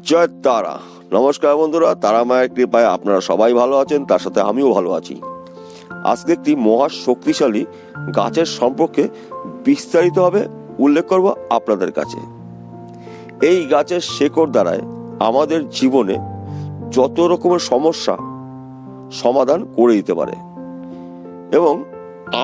জয় তারা। নমস্কার বন্ধুরা, তারা মায়ের কৃপায় আপনারা সবাই ভালো আছেন, তার সাথে আমিও ভালো আছি। আজকে একটি মহা শক্তিশালী গাছের সম্পর্কে বিস্তারিতভাবে উল্লেখ করব আপনাদের কাছে। এই গাছের শেকড় দ্বারায় আমাদের জীবনে যত রকমের সমস্যা সমাধান করে দিতে পারে এবং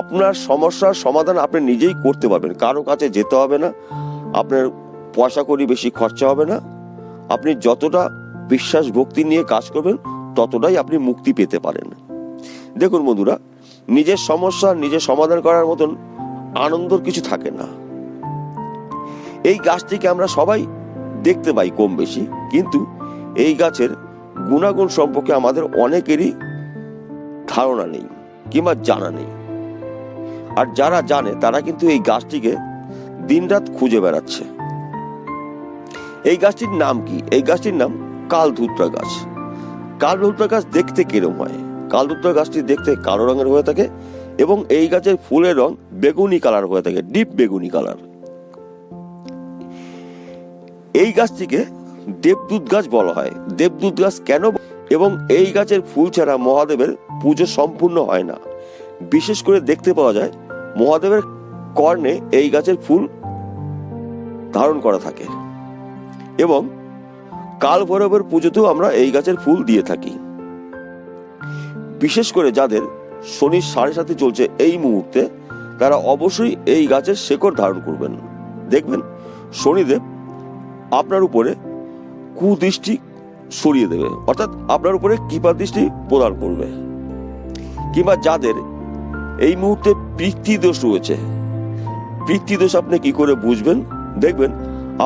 আপনার সমস্যার সমাধান আপনি নিজেই করতে পারবেন। কারো কাছে যেতে হবে না, আপনার পয়সা কড়ি বেশি খরচা হবে না। আপনি যতটা বিশ্বাস ভক্তি নিয়ে কাজ করবেন ততটাই আপনি মুক্তি পেতে পারেন। দেখুন বন্ধুরা, নিজের সমস্যা নিজে সমাধান করার মতন আনন্দর কিছু থাকে না। এই গাছটিকে আমরা সবাই দেখতে পাই কম বেশি, কিন্তু এই গাছের গুণাগুণ সম্পর্কে আমাদের অনেকেরই ধারণা নেই কিংবা জানা নেই। আর যারা জানে তারা কিন্তু এই গাছটিকে দিনরাত খুঁজে বেড়াচ্ছে। এই গাছটির নাম কি? এই গাছটির নাম কালধুত্রা গাছ। কালধুত্রা গাছ দেখতে কিরম হয়? কালধুত্রা গাছটি দেখতে কালো রঙের হয়ে থাকে এবং এই গাছের ফুলের রং বেগুনি কালার হয়ে থাকে, ডিপ বেগুনি কালার। এই গাছটিকে দেবদূত গাছ বলা হয়। দেবদূত গাছ কেন? এবং এই গাছের ফুল ছাড়া মহাদেবের পুজো সম্পূর্ণ হয় না। বিশেষ করে দেখতে পাওয়া যায় মহাদেবের কর্ণে এই গাছের ফুল ধারণ করা থাকে এবং কাল ভৈরবের পুজোতেও আমরা এই গাছের ফুল দিয়ে থাকি। বিশেষ করে যাদের শনির 7.5 চলছে এই মুহূর্তে, তারা অবশ্যই এই গাছের শেকড় ধারণ করবেন। দেখবেন শনিদেব আপনার উপরে কুদৃষ্টি সরিয়ে দেবে, অর্থাৎ আপনার উপরে কৃপা দৃষ্টি প্রদান করবে। কিংবা যাদের এই মুহূর্তে পিতৃদোষ রয়েছে, পিতৃদোষ আপনি কি করে বুঝবেন? দেখবেন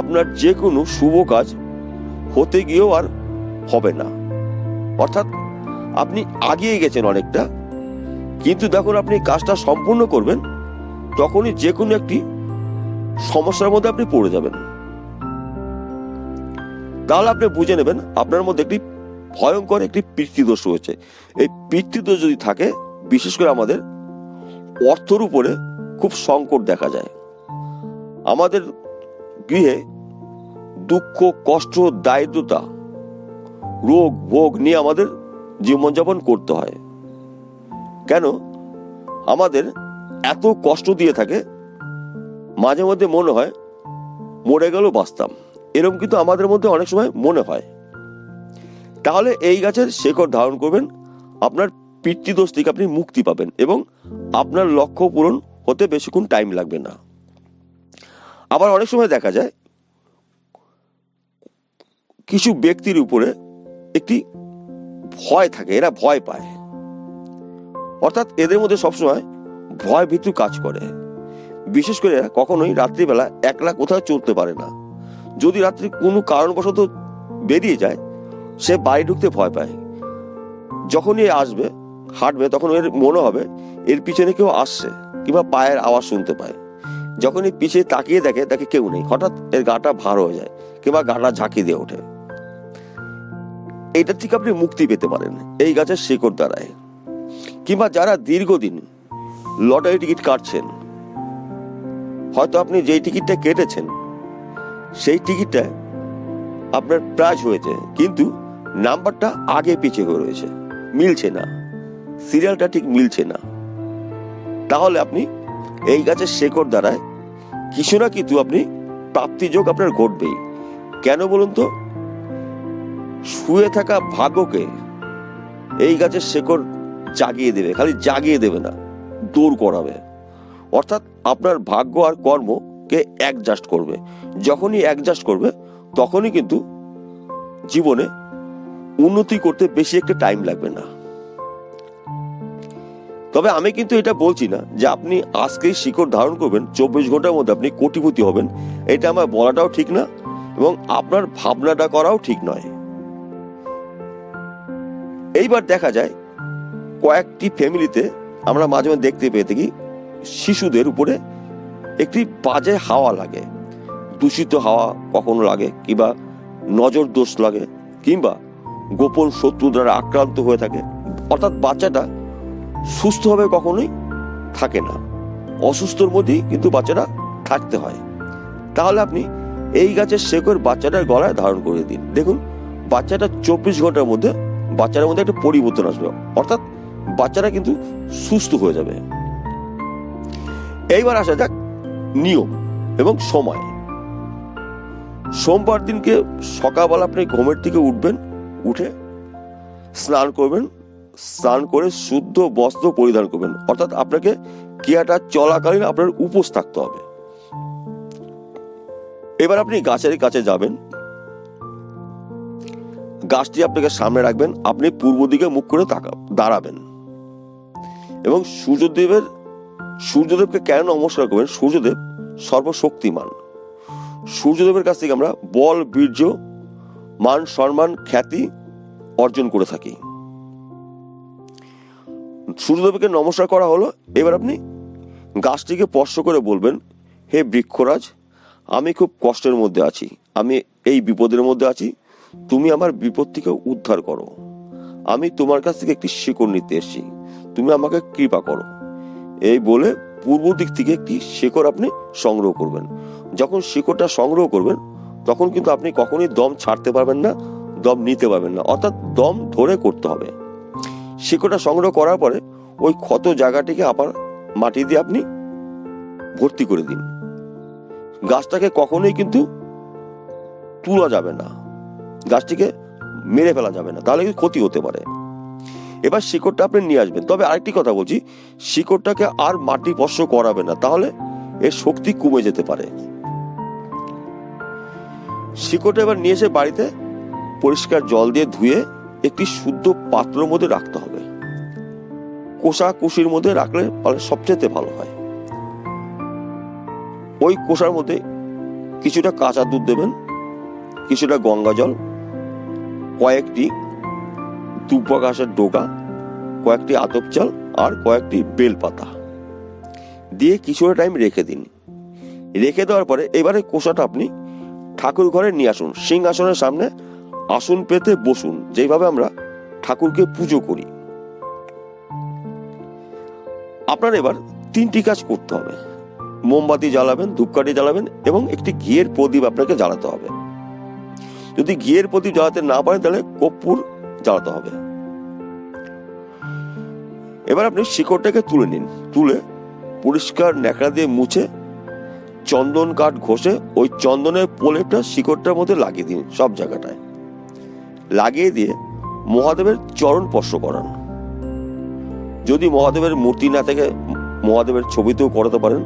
আপনার যে কোনো শুভ কাজ হতে গিয়েও আর হবে না। অর্থাৎ আপনি আগিয়ে গেছেন অনেকটা, কিন্তু যখন আপনি কাজটা সম্পূর্ণ করবেন তখনই যে কোনো একটি সমস্যার মধ্যে আপনি পড়ে যাবেন। তাহলে আপনি বুঝে নেবেন আপনার মধ্যে একটি ভয়ঙ্কর একটি পিতৃদোষ রয়েছে। এই পিতৃদোষ যদি থাকে, বিশেষ করে আমাদের অর্থের উপরে খুব সংকট দেখা যায়। আমাদের গৃহে দুঃখ, কষ্ট, দারিদ্রতা, রোগ ভোগ নিয়ে আমাদের জীবনযাপন করতে হয়। কেন আমাদের এত কষ্ট দিয়ে থাকে? মাঝে মধ্যে মনে হয় মরে গেলেও বাঁচতাম, এরকম কিন্তু আমাদের মধ্যে অনেক সময় মনে হয়। তাহলে এই গাছের শেকড় ধারণ করবেন, আপনার পিতৃদোষ থেকে আপনি মুক্তি পাবেন এবং আপনার লক্ষ্য পূরণ হতে বেশিক্ষণ টাইম লাগবে না। আবার অনেক সময় দেখা যায় কিছু ব্যক্তির উপরে একটি ভয় থাকে, এরা ভয় পায়, অর্থাৎ এদের মধ্যে সবসময় ভয় ভীতু কাজ করে। বিশেষ করে এরা কখনোই রাত্রিবেলা একলা কোথাও চলতে পারে না। যদি রাত্রি কোনো কারণবশত বেরিয়ে যায়, সে বাড়ি ঢুকতে ভয় পায়। যখনই আসবে হাঁটবে তখন এর মনে হবে এর পিছনে কেউ আসছে কিংবা পায়ের আওয়াজ শুনতে পায়। যখনই পিছিয়ে তাকিয়ে দেখে তাকে কেউ নেই, হঠাৎ এর গাটা ভার হয়ে যায় কিংবা গাটা ঝাঁকি দিয়ে ওঠে। এইটা থেকে আপনি মুক্তি পেতে পারেন এই গাছের শেকড় দ্বারায়। কিংবা যারা দীর্ঘদিন লটারি টিকিট কাটছেন, হয়তো আপনি যেই টিকিটটা কেটেছেন সেই টিকিটটা আপনার প্রাইজ হয়েছে, কিন্তু নাম্বারটা আগে পিছিয়ে হয়ে রয়েছে, মিলছে না, সিরিয়ালটা ঠিক মিলছে না। তাহলে আপনি এই গাছের শেকড় দ্বারায় কিছু না কিছু আপনি প্রাপ্তিযোগ আপনার ঘটবেই। কেন বলুন তো? শুয়ে থাকা ভাগ্যকে এই গাছের শেকড় জাগিয়ে দেবে, খালি জাগিয়ে দেবে না, দৌড় করাবে। অর্থাৎ আপনার ভাগ্য আর কর্মকে অ্যাডজাস্ট করবে। যখনই অ্যাডজাস্ট করবে তখনই কিন্তু জীবনে উন্নতি করতে বেশি একটা টাইম লাগবে না। তবে আমি কিন্তু এটা বলছি না যে আপনি আজকেই শিকড় ধারণ করবেন, 24 ঘন্টার মধ্যে আপনি কোটিপতি হবেন। এটা আমার বলাটাও ঠিক না এবং আপনার ভাবনাটা করাও ঠিক নয়। এইবার দেখা যায় কয়েকটি ফ্যামিলিতে আমরা মাঝে মাঝে দেখতে পেয়ে থাকি, শিশুদের উপরে একটি বাজে হাওয়া লাগে, দূষিত হাওয়া কখনো লাগে, কিংবা নজর দোষ লাগে, কিংবা গোপন শত্রু দ্বারা আক্রান্ত হয়ে থাকে। অর্থাৎ বাচ্চাটা সুস্থভাবে কখনোই থাকে না, অসুস্থর মধ্যেই কিন্তু বাচ্চাটা থাকতে হয়। তাহলে আপনি এই গাছের শেকড় বাচ্চাটার গলায় ধারণ করে দিন। দেখুন বাচ্চাটা 24 ঘন্টার মধ্যে বাচ্চার মধ্যে একটা পরিবর্তন আসবে, অর্থাৎ বাচ্চারা কিন্তু সুস্থ হয়ে যাবে। এইবার আসা যাক নিয়ম এবং সময়। সোমবার দিনকে সকালবেলা আপনি ঘুমের থেকে উঠবেন, উঠে স্নান করবেন, স্নান করে শুদ্ধ বস্ত্র পরিধান করবেন, অর্থাৎ আপনাকে ক্রিয়াটা চলাকালীন আপনার উপোস থাকতে হবে। এবার আপনি গাছের কাছে যাবেন, গাছটি আপনাকে সামনে রাখবেন, আপনি পূর্ব দিকে মুখ করে দাঁড়াবেন এবং সূর্যদেবকে কেন নমস্কার করবেন? সূর্যদেব সর্বশক্তিমান। সূর্যদেবের কাছ থেকে আমরা বল, বীর্য, মান, সম্মান, খ্যাতি অর্জন করে থাকি। সূর্যদেবকে নমস্কার করা হলো। এবার আপনি গাছটিকে স্পর্শ করে বলবেন, হে বৃক্ষরাজ, আমি খুব কষ্টের মধ্যে আছি, আমি এই বিপদের মধ্যে আছি, তুমি আমার বিপদ থেকে উদ্ধার করো। আমি তোমার কাছ থেকে একটি শিকড় নিতে এসেছি, তুমি আমাকে কৃপা করো। এই বলে পূর্ব দিক থেকে একটি শিকড় আপনি সংগ্রহ করবেন। যখন শিকড়টা সংগ্রহ করবেন তখন কিন্তু আপনি কখনোই দম ছাড়তে পারবেন না, দম নিতে পারবেন না, অর্থাৎ দম ধরে করতে হবে। শিকড়টা সংগ্রহ করার পরে ওই ক্ষত জায়গাটিকে আবার মাটি দিয়ে আপনি ভর্তি করে দিন। গাছটাকে কখনোই কিন্তু তোলা যাবে না, গাছটিকে মেরে ফেলা যাবে না, তাহলে ক্ষতি হতে পারে। এবার শিকড়টা আপনি নিয়ে আসবেন। তবে আরেকটি কথা বলছি, শিকড়টাকে আর মাটি স্পর্শ করাবে না, তাহলে এর শক্তি কমে যেতে পারে। শিকড়টা এবার নিয়ে এসে বাড়িতে পরিষ্কার জল দিয়ে ধুয়ে একটি শুদ্ধ পাত্রের মধ্যে রাখতে হবে। কোষাকুষির মধ্যে রাখলে সবচেয়ে ভালো হয়। ওই কোষার মধ্যে কিছুটা কাঁচা দুধ দেবেন, কিছুটা গঙ্গা জল, কয়েকটি দুব্বা ঘাসের ডোকা, কয়েকটি আতপ চাল আর কয়েকটি বেল পাতা দিয়ে কিছুটা টাইম রেখে দিন। রেখে দেওয়ার পরে এবারে কোষাটা আপনি ঠাকুর ঘরে নিয়ে আসুন। সিংহাসনের সামনে আসন পেতে বসুন, যেভাবে আমরা ঠাকুরকে পুজো করি। আপনার এবার 3টি কাজ করতে হবে। মোমবাতি জ্বালাবেন, ধূপকাঠি জ্বালাবেন এবং একটি ঘিয়ের প্রদীপ আপনাকে জ্বালাতে হবে। যদি ঘিয়ের প্রদীপ জ্বালাতে না পারেন তাহলে কর্পূর জ্বালাতে হবে। এবার আপনি শিকড়টাকে তুলে নিন, তুলে পরিষ্কার ন্যাকড়া দিয়ে মুছে চন্দন কাঠ ঘষে ওই চন্দনের প্রলেপটা শিকড়টার মধ্যে লাগিয়ে দিন। সব জায়গাটায় লাগিয়ে দিয়ে মহাদেবের চরণ স্পর্শ করান। যদি মহাদেবের মূর্তি না থাকে মহাদেবের ছবিতেও করাতে পারেন,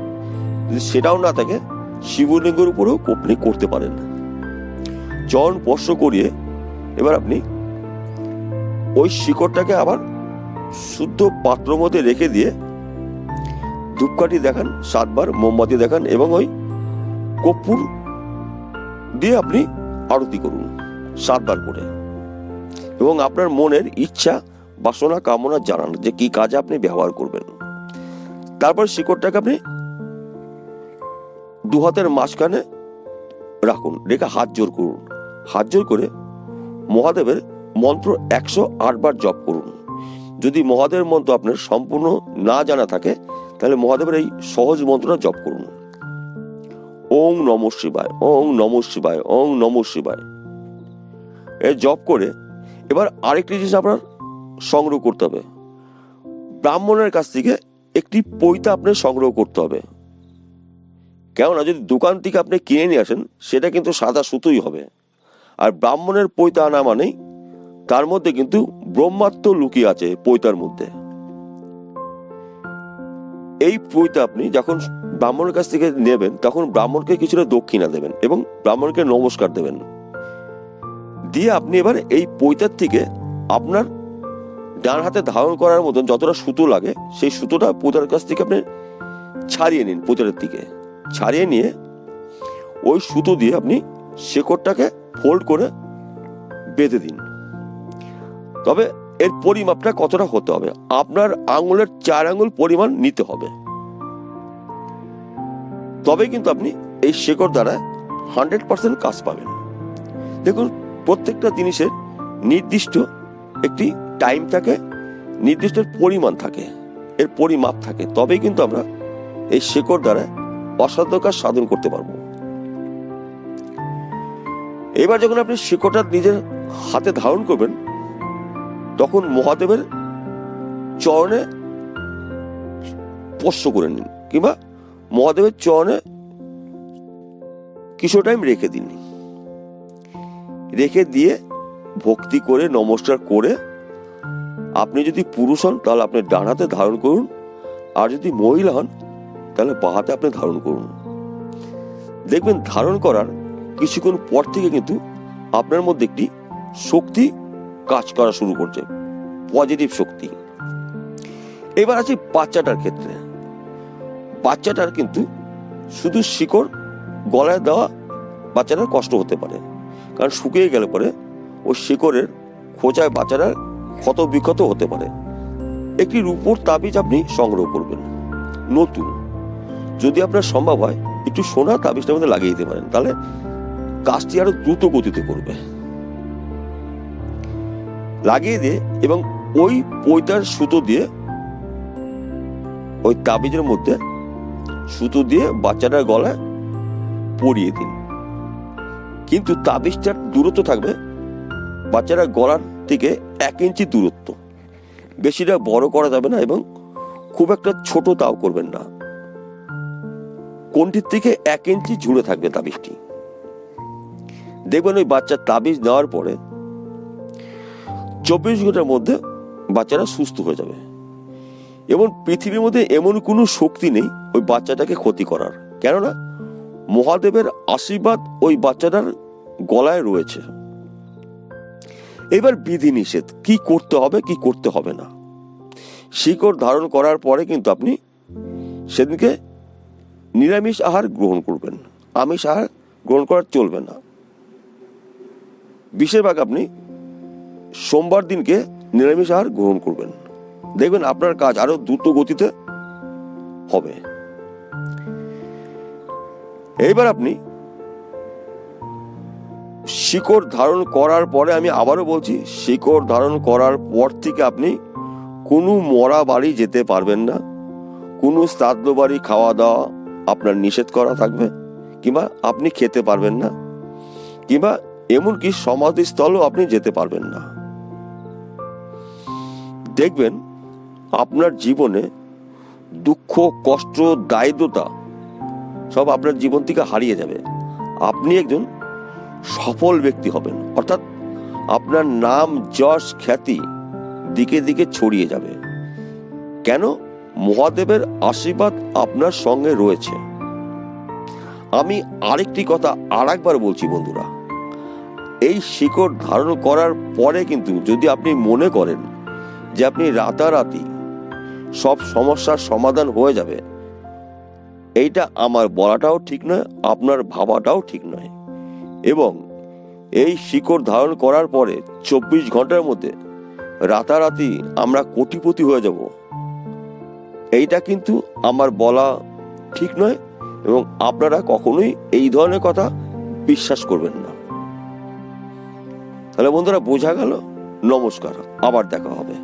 যদি সেটাও না থাকে শিবলিঙ্গের উপরেও আপনি করতে পারেন। চরণ স্পর্শ করিয়ে এবার আপনি ওই শিকড়টাকে আবার শুদ্ধ পাত্রের মধ্যে রেখে দিয়ে ধূপকাঠি দেখান 7 বার, মোমবাতি দেখান এবং ওই কর্পূর দিয়ে আপনি আরতি করুন 7 বার করে, এবং আপনার মনের ইচ্ছা, বাসনা, কামনা জানান যে কি কাজে আপনি ব্যবহার করবেন। তারপর শিকড়টাকে আপনি 2 হাতের মাঝখানে রাখুন, রেখে হাত জোর করুন। হাত জোর করে মহাদেবের মন্ত্র 108 বার জপ করুন। যদি মহাদেবের মন্ত্র আপনার সম্পূর্ণ না জানা থাকে তাহলে মহাদেবের এই সহজ মন্ত্রটা জপ করুন। ওং নমঃ শিবায়, ওং নমঃ শিবায়, ওং নমঃ শিবায়। এই জপ করে এবার আরেকটি জিনিস আপনার সংগ্রহ করতে হবে। ব্রাহ্মণের কাছ থেকে একটি পৈতা আপনার সংগ্রহ করতে হবে। কেননা যদি দোকান থেকে আপনি কিনে নিয়ে আসেন সেটা কিন্তু সাদা সুতোই হবে, আর ব্রাহ্মণের পৈতা আনা মানেই তার মধ্যে কিন্তু ব্রহ্মাত্ম লুকিয়ে আছে পৈতার মধ্যে। এই পৈতা আপনি যখন ব্রাহ্মণের কাছ থেকে নেবেন তখন ব্রাহ্মণকে কিছুটা দক্ষিণা দেবেন এবং ব্রাহ্মণকে নমস্কার দেবেন। দিয়ে আপনি এবার এই পৈতার থেকে আপনার ডান হাতে ধারণ করার মতন যতটা সুতো লাগে সেই সুতোটা পৈতার কাছ থেকে আপনি ছাড়িয়ে নিন। পৈতার থেকে ছাড়িয়ে নিয়ে ওই সুতো দিয়ে আপনি শেকড়টাকে ফোল্ড করে বেঁধে দিন। তবে এর পরিমাপটা কতটা হতে হবে, আপনার আঙুলের 4 আঙুল পরিমাণ নিতে হবে। তবে কিন্তু আপনি এই শেকড় দ্বারা 100% কাজ পাবেন। দেখুন প্রত্যেকটা জিনিসের নির্দিষ্ট একটি টাইম থাকে, নির্দিষ্ট পরিমাণ থাকে, এর পরিমাপ থাকে, তবেই কিন্তু আমরা এই শেকড় দ্বারা অসাধ্য কাজ সাধন করতে পারবো। এবার যখন আপনি শিকড়টা নিজের হাতে ধারণ করবেন, তখন মহাদেবের চরণে স্পর্শ করে নিন, কিংবা মহাদেবের চরণে কিছু টাইম রেখে দিন। রেখে দিয়ে ভক্তি করে নমস্কার করে, আপনি যদি পুরুষ হন তাহলে আপনি ডান হাতে ধারণ করুন, আর যদি মহিলা হন তাহলে বাঁ হাতে আপনি ধারণ করুন। দেখবেন ধারণ করার কিছুক্ষণ পর থেকে কিন্তু আপনার মধ্যে একটি শক্তি কাজ করা শুরু করছে, পজিটিভ শক্তি। এবার আছে বাচ্চাটার ক্ষেত্রে। বাচ্চাটার কিন্তু শুধু শিকড় গলায় দেওয়া বাচ্চাটার কষ্ট হতে পারে, কারণ শুকিয়ে গেলে পরে ওই শিকড়ের খোঁচায় বাচ্চাটার ক্ষত বিক্ষত হতে পারে। একটি রূপোর তাবিজ আপনি সংগ্রহ করবেন নতুন, যদি আপনার সম্ভব হয় একটু সোনা তাবিজটার মধ্যে লাগিয়ে দিতে পারেন, তাহলে কাজটি আরো দ্রুত গতিতে করবে। লাগিয়ে দিয়ে এবং ওই পৈতার সুতো দিয়ে, ওই তাবিজের মধ্যে সুতো দিয়ে বাচ্চাটার গলায় পরিয়ে দিন। কিন্তু তাবিজটার দূরত্ব থাকবে বাচ্চাটার গলার থেকে 1 ইঞ্চি দূরত্ব, বেশিটা বড় করা যাবে না এবং খুব একটা ছোট তাও করবেন না। কোনটির থেকে 1 ইঞ্চি ঝুড়ে থাকবে তাবিজটি। দেখবেন ওই বাচ্চার তাবিজ দেওয়ার পরে 24 ঘন্টার মধ্যে বাচ্চারা সুস্থ হয়ে যাবে, এবং পৃথিবীর মধ্যে এমন কোনো শক্তি নেই ওই বাচ্চাটাকে ক্ষতি করার, কেননা মহাদেবের আশীর্বাদ ওই বাচ্চাটার গলায় রয়েছে। এবার বিধি নিষেধ, কি করতে হবে কি করতে হবে না। শিকড় ধারণ করার পরে কিন্তু আপনি সেদিনকে নিরামিষ আহার গ্রহণ করবেন, আমিষ আহার গ্রহণ করা চলবে না। বেশিরভাগ আপনি সোমবার দিনকে নিরামিষ আহার গ্রহণ করবেন, দেখবেন আপনার কাজ আরো দ্রুত গতিতে হবে। এইবার আপনি শিকড় ধারণ করার পরে, আমি আবারও বলছি, শিকড় ধারণ করার পর থেকে আপনি কোনো মরা বাড়ি যেতে পারবেন না, কোনো শ্রাদ্ধ বাড়ি খাওয়া দাওয়া আপনার নিষেধ করা থাকবে, কিংবা আপনি খেতে পারবেন না, কিংবা এমনকি সমাধিস্থলও আপনি যেতে পারবেন না। দেখবেন আপনার জীবনে দুঃখ, কষ্ট, দারিদ্রতা সব আপনার জীবন থেকে হারিয়ে যাবে। আপনি একজন সফল ব্যক্তি হবেন, অর্থাৎ আপনার নাম, যশ, খ্যাতি দিকে দিকে ছড়িয়ে যাবে। কেন? মহাদেবের আশীর্বাদ আপনার সঙ্গে রয়েছে। আমি আরেকটি কথা আরেকবার বলছি বন্ধুরা, এই শিকড় ধারণ করার পরে কিন্তু যদি আপনি মনে করেন যে আপনি রাতারাতি সব সমস্যার সমাধান হয়ে যাবে, এইটা আমার বলাটাও ঠিক নয়, আপনার ভাবাটাও ঠিক নয়। এবং এই শিকড় ধারণ করার পরে 24 ঘন্টার মধ্যে রাতারাতি আমরা কোটিপতি হয়ে যাব, এইটা কিন্তু আমার বলা ঠিক নয়, এবং আপনারা কখনোই এই ধরনের কথা বিশ্বাস করবেন না। তাহলে বন্ধুরা বোঝা গেল। নমস্কার, আবার দেখা হবে।